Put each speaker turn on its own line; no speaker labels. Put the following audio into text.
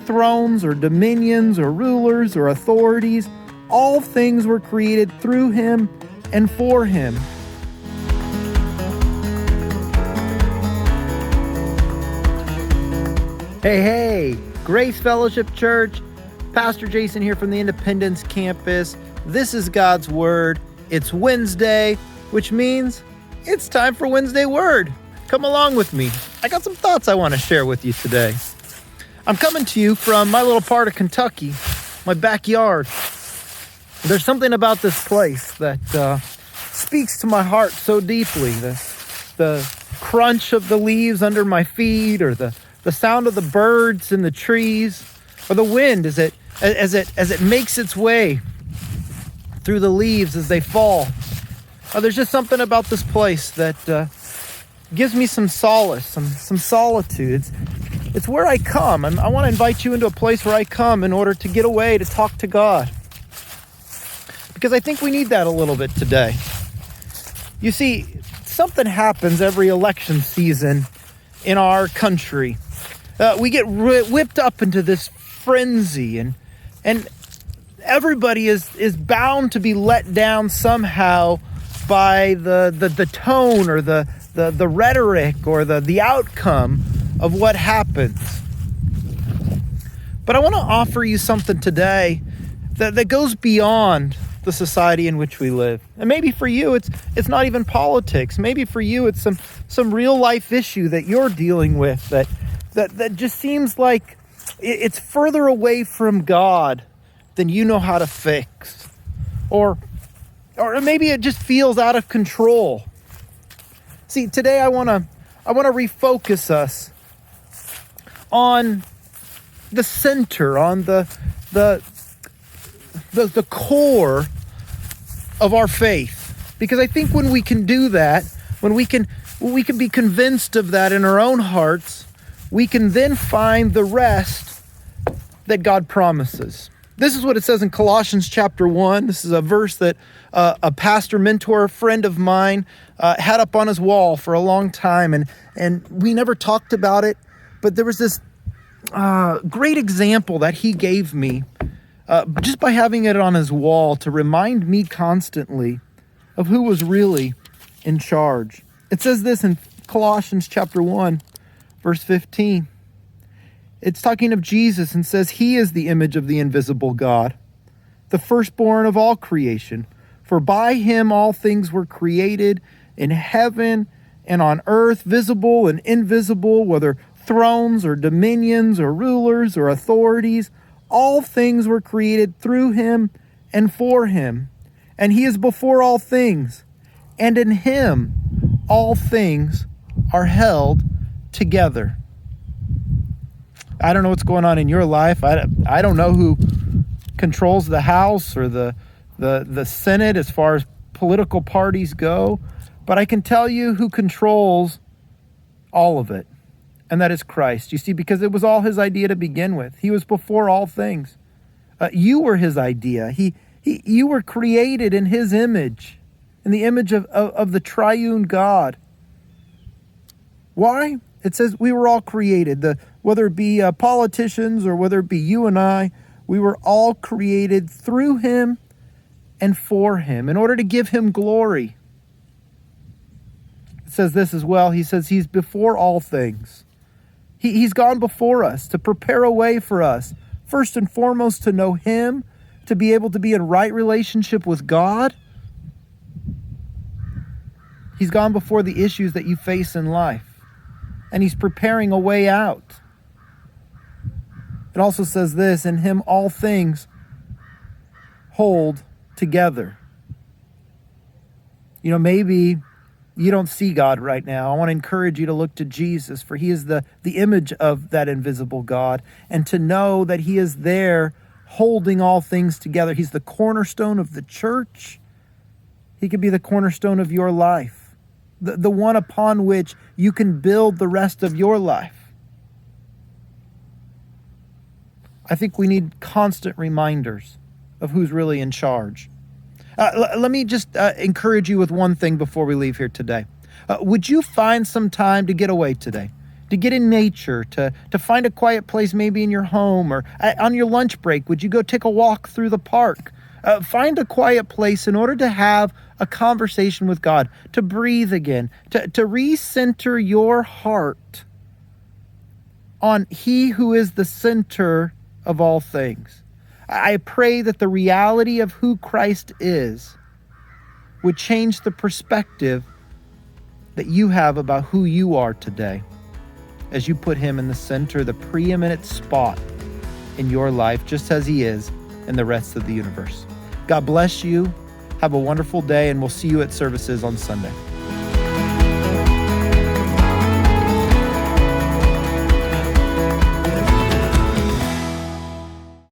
thrones or dominions or rulers or authorities. All things were created through him and for him. Hey, Grace Fellowship Church. Pastor Jason here from the Independence campus. This is God's Word. It's Wednesday, which means it's time for Wednesday Word. Come along with me. I got some thoughts I want to share with you today. I'm coming to you from my little part of Kentucky, my backyard. There's something about this place that speaks to my heart so deeply. The crunch of the leaves under my feet, or the sound of the birds in the trees, or the wind as it makes its way through the leaves as they fall. There's just something about this place that gives me some solace, some solitude. It's where I come. I want to invite you into a place where I come in order to get away to talk to God. Because I think we need that a little bit today. You see, something happens every election season in our country. We get whipped up into this frenzy, and everybody is bound to be let down somehow by the tone or the rhetoric or the outcome of what happens. But I want to offer you something today that goes beyond the society in which we live. And maybe for you it's not even politics. Maybe for you it's some real life issue that you're dealing with that just seems like it's further away from God than you know how to fix. Or maybe it just feels out of control. See, today I want to refocus us on the center, on the core of our faith. Because I think when we can do that, when we can be convinced of that in our own hearts, we can then find the rest that God promises. This is what it says in Colossians chapter 1. This is a verse that a pastor, mentor, friend of mine had up on his wall for a long time, and we never talked about it, but there was this great example that he gave me just by having it on his wall to remind me constantly of who was really in charge. It says this in Colossians chapter 1, verse 15. It's talking of Jesus and says, "He is the image of the invisible God, the firstborn of all creation. For by him all things were created in heaven and on earth, visible and invisible, whether thrones or dominions or rulers or authorities. All things were created through him and for him. And he is before all things. And in him all things are held together." I don't know what's going on in your life. I don't know who controls the House or the Senate as far as political parties go, but I can tell you who controls all of it, and that is Christ. You see, because it was all his idea to begin with. He was before all things. You were his idea. You were created in his image, in the image of the triune God. Why? It says we were all created. Whether it be politicians or whether it be you and I, we were all created through him and for him in order to give him glory. It says this as well. He says he's before all things. He's gone before us to prepare a way for us, first and foremost to know him, to be able to be in right relationship with God. He's gone before the issues that you face in life. And he's preparing a way out. It also says this, in him all things hold together. You know, maybe you don't see God right now. I want to encourage you to look to Jesus, for he is the image of that invisible God, and to know that he is there holding all things together. He's the cornerstone of the church. He could be the cornerstone of your life. The one upon which you can build the rest of your life. I think we need constant reminders of who's really in charge. Let me just encourage you with one thing before we leave here today. Would you find some time to get away today? to get in nature, to find a quiet place maybe in your home or on your lunch break. Would you go take a walk through the park? Find a quiet place in order to have a conversation with God, to breathe again, to recenter your heart on He who is the center of all things. I pray that the reality of who Christ is would change the perspective that you have about who you are today as you put Him in the center, the preeminent spot in your life, just as He is in the rest of the universe. God bless you. Have a wonderful day, and we'll see you at services on Sunday.